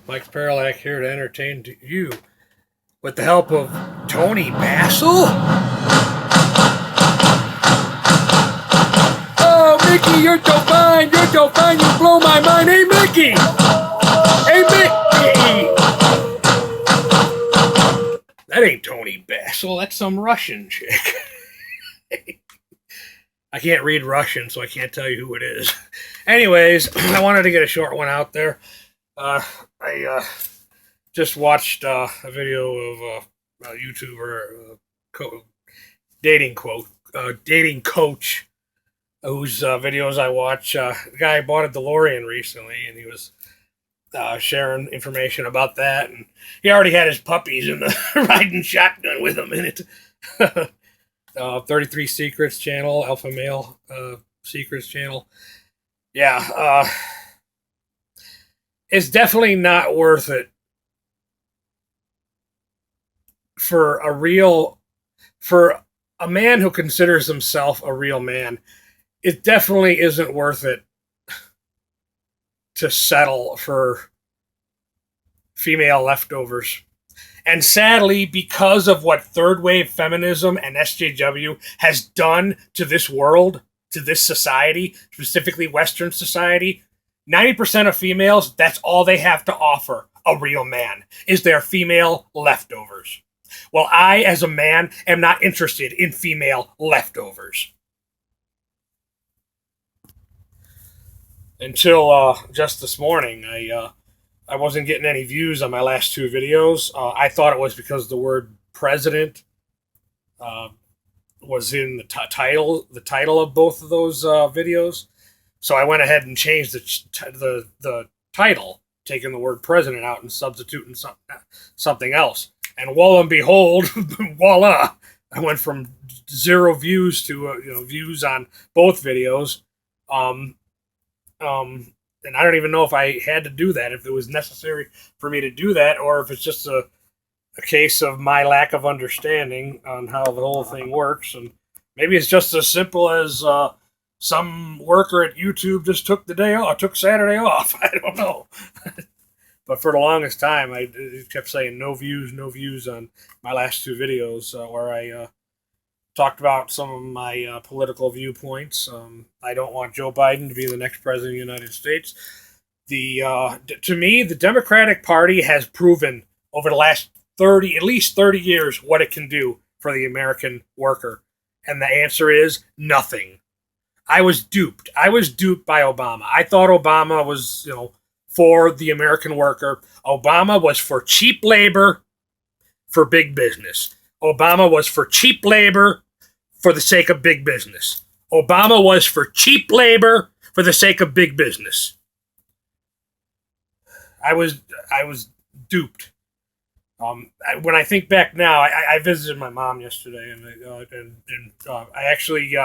Mike Perlak here to entertain you with the help of Toni Basil. Oh, Mickey, you're so fine. You're so fine. You blow my mind. Hey, Mickey. Hey, Mickey. That ain't Toni Basil. That's some Russian chick. I can't read Russian, so I can't tell you who it is. Anyways, I wanted to get a short one out there. I just watched a video of a YouTuber, dating coach, whose videos I watch. The guy bought a DeLorean recently, and he was sharing information about that. And he already had his puppies in the riding shotgun with him in it. 33 Secrets channel, Alpha Male Secrets channel. Yeah, it's definitely not worth it for a man who considers himself a real man. It definitely isn't worth it to settle for female leftovers. And sadly, because of what third wave feminism and SJW has done to this world, to this society, specifically Western society, 90% of females, that's all they have to offer a real man, is their female leftovers. Well, I, as a man, am not interested in female leftovers. Until just this morning, I wasn't getting any views on my last two videos. I thought it was because the word president uh, was in the title of both of those videos. So I went ahead and changed the title, taking the word president out and substituting something else. And lo and behold, voila! I went from 0 views to views on both videos. And I don't even know if I had to do that, if it was necessary for me to do that, or if it's just a case of my lack of understanding on how the whole thing works. And maybe it's just as simple as some worker at YouTube just took took Saturday off. I don't know. But for the longest time, I kept saying no views on my last two videos where I talked about some of my political viewpoints. I don't want Joe Biden to be the next president of the United States. To me, the Democratic Party has proven over the last at least 30 years what it can do for the American worker. And the answer is nothing. I was duped. I was duped by Obama. I thought Obama was, for the American worker. Obama was for cheap labor for big business. Obama was for cheap labor for the sake of big business. Obama was for cheap labor for the sake of big business. I was duped. When I think back now, I visited my mom yesterday, and I actually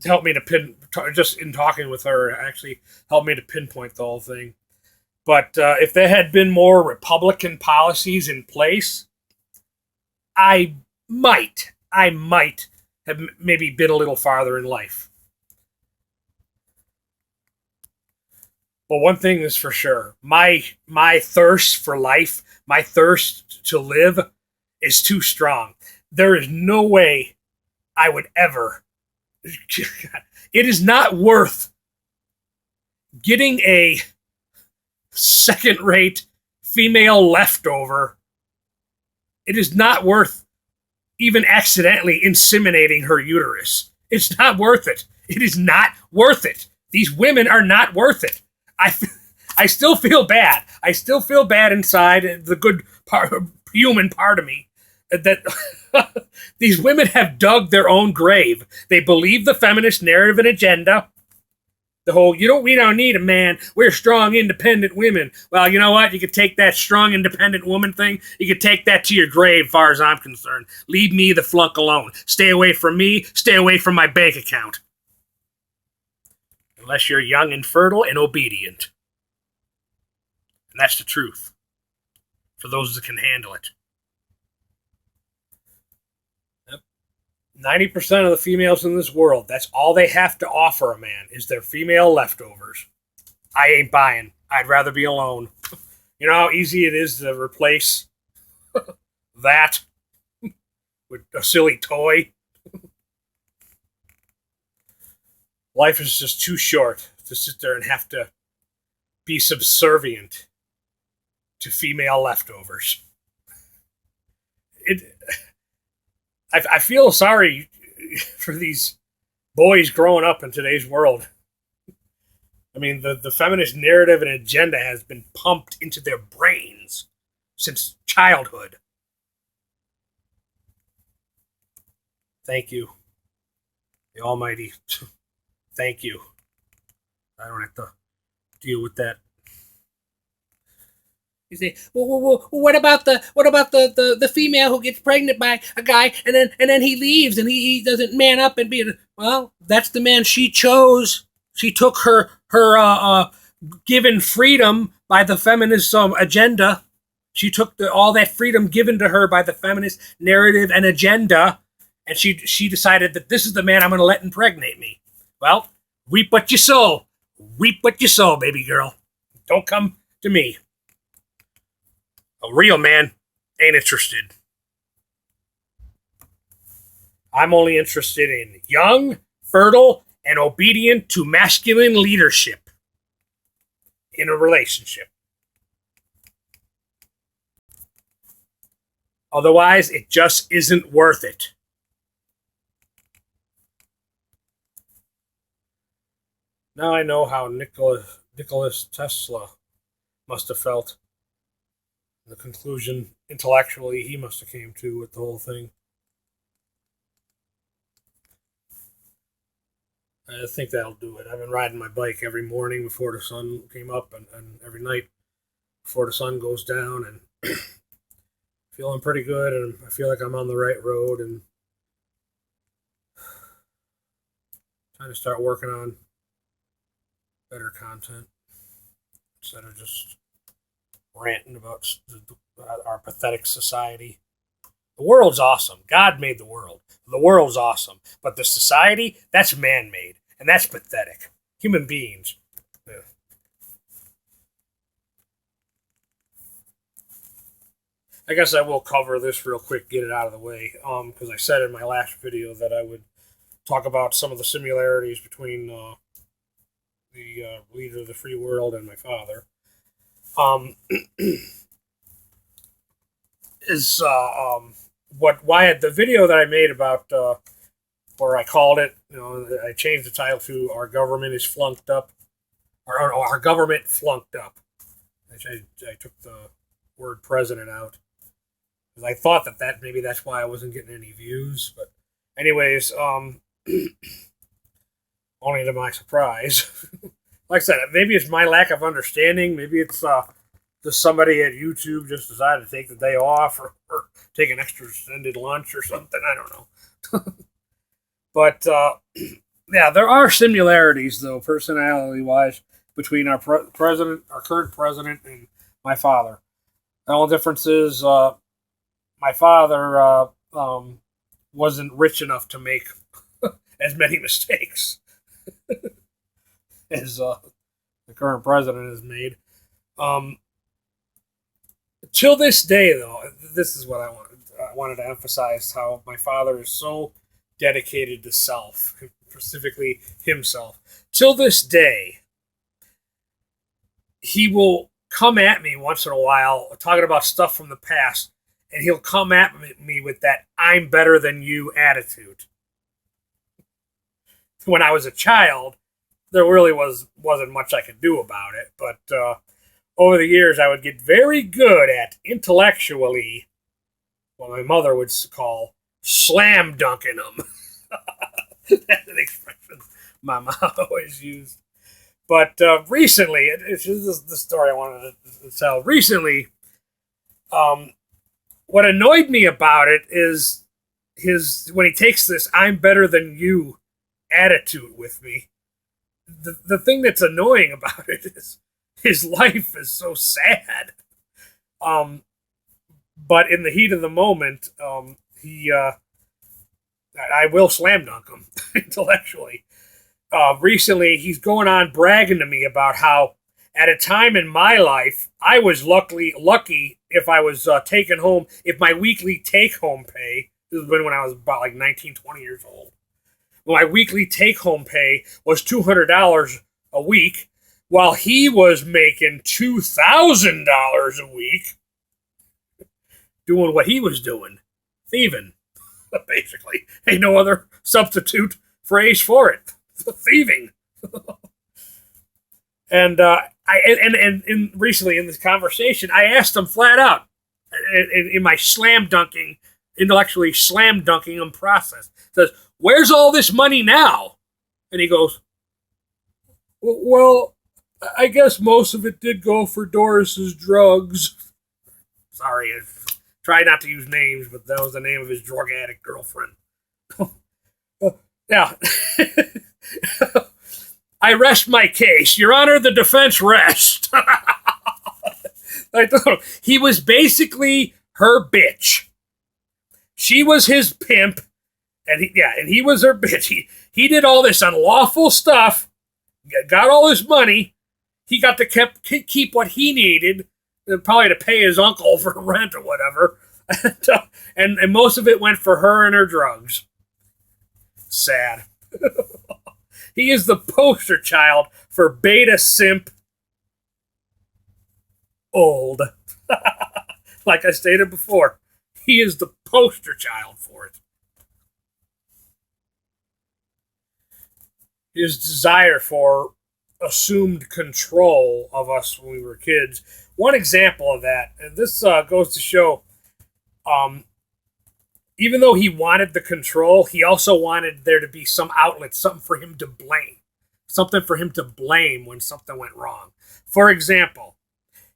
helped me to just in talking with her, actually helped me to pinpoint the whole thing. But if there had been more Republican policies in place, I might have maybe been a little farther in life. But one thing is for sure, my thirst for life, my thirst to live is too strong. There is no way I would ever. It is not worth getting a second-rate female leftover. It is not worth even accidentally inseminating her uterus. It's not worth it. It is not worth it. These women are not worth it. I still feel bad. I still feel bad inside, the good human part of me, that these women have dug their own grave. They believe the feminist narrative and agenda. The whole, we don't need a man. We're strong, independent women. Well, you know what? You could take that strong, independent woman thing. You could take that to your grave, as far as I'm concerned. Leave me the flunk alone. Stay away from me. Stay away from my bank account. Unless you're young and fertile and obedient. And that's the truth. For those that can handle it. 90% of the females in this world, that's all they have to offer a man, is their female leftovers. I ain't buying. I'd rather be alone. You know how easy it is to replace that with a silly toy? Life is just too short to sit there and have to be subservient to female leftovers. It, I feel sorry for these boys growing up in today's world. I mean, the feminist narrative and agenda has been pumped into their brains since childhood. Thank you, the Almighty. Thank you. I don't have to deal with that. You say, well, what about the female who gets pregnant by a guy and then he leaves and he doesn't man up and be, well, that's the man she chose. She took her given freedom by the feminist agenda. She took all that freedom given to her by the feminist narrative and agenda, and she decided that this is the man I'm going to let impregnate me. Well, weep what you sow. Weep what you sow, baby girl. Don't come to me. A real man ain't interested. I'm only interested in young, fertile, and obedient to masculine leadership in a relationship. Otherwise, it just isn't worth it. Now I know how Nicholas Tesla must have felt. The conclusion intellectually he must have came to with the whole thing. I think that'll do it. I've been riding my bike every morning before the sun came up and every night before the sun goes down, and feeling pretty good, and I feel like I'm on the right road and trying to start working on better content instead of just ranting about our pathetic society. The world's awesome. God made the world. The world's awesome. But the society, that's man-made. And that's pathetic. Human beings. Yeah. I guess I will cover this real quick, get it out of the way. Because I said in my last video that I would talk about some of the similarities between the leader of the free world and my father. Why the video that I made about where I called it, I changed the title to "Our Government is Flunked Up," or "Our Government Flunked Up." I took the word "president" out because I thought that maybe that's why I wasn't getting any views. But anyways, only to my surprise. Like I said, maybe it's my lack of understanding. Maybe it's just somebody at YouTube just decided to take the day off or take an extra extended lunch or something. I don't know. But, yeah, there are similarities, though, personality-wise, between our president, our current president, and my father. The only difference is my father wasn't rich enough to make as many mistakes as the current president has made. Till this day, though, this is what I wanted to emphasize, how my father is so dedicated to self, specifically himself. Till this day, he will come at me once in a while talking about stuff from the past, and he'll come at me with that "I'm better than you" attitude. When I was a child, there really wasn't much I could do about it, but over the years I would get very good at intellectually what my mother would call slam dunking them. That's an expression my mom always used. But recently, this is the story I wanted to tell. Recently, what annoyed me about it is when he takes this "I'm better than you" attitude with me. The thing that's annoying about it is his life is so sad. But in the heat of the moment, I will slam dunk him intellectually. Recently, he's going on bragging to me about how at a time in my life, I was lucky if I was taken home, if my weekly take-home pay, this was when I was about like 19, 20 years old, my weekly take-home pay was $200 a week, while he was making $2,000 a week doing what he was doing, thieving, basically. Ain't no other substitute phrase for it. Thieving. And recently in this conversation, I asked him flat out in my intellectually slam dunking him process. Says, "Where's all this money now?" And he goes, "Well, I guess most of it did go for Doris's drugs." Sorry, I try not to use names, but that was the name of his drug addict girlfriend. Yeah. I rest my case. Your Honor, the defense rests. He was basically her bitch. She was his pimp, and he was her bitch. He did all this unlawful stuff, got all this money. He got to keep what he needed, probably to pay his uncle for rent or whatever, and most of it went for her and her drugs. Sad. He is the poster child for beta simp old. Like I stated before, he is the poster child for it. His desire for assumed control of us when we were kids. One example of that, and this goes to show, even though he wanted the control, he also wanted there to be some outlet, something for him to blame. Something for him to blame when something went wrong. For example,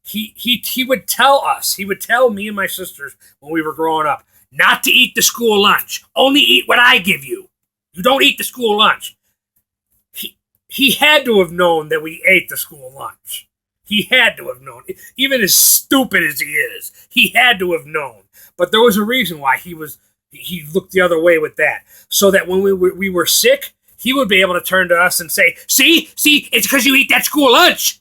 he would tell us, he would tell me and my sisters when we were growing up, not to eat the school lunch. Only eat what I give you. You don't eat the school lunch. He had to have known that we ate the school lunch. He had to have known. Even as stupid as he is, he had to have known. But there was a reason why he looked the other way with that. So that when we were sick, he would be able to turn to us and say, see, it's because you eat that school lunch.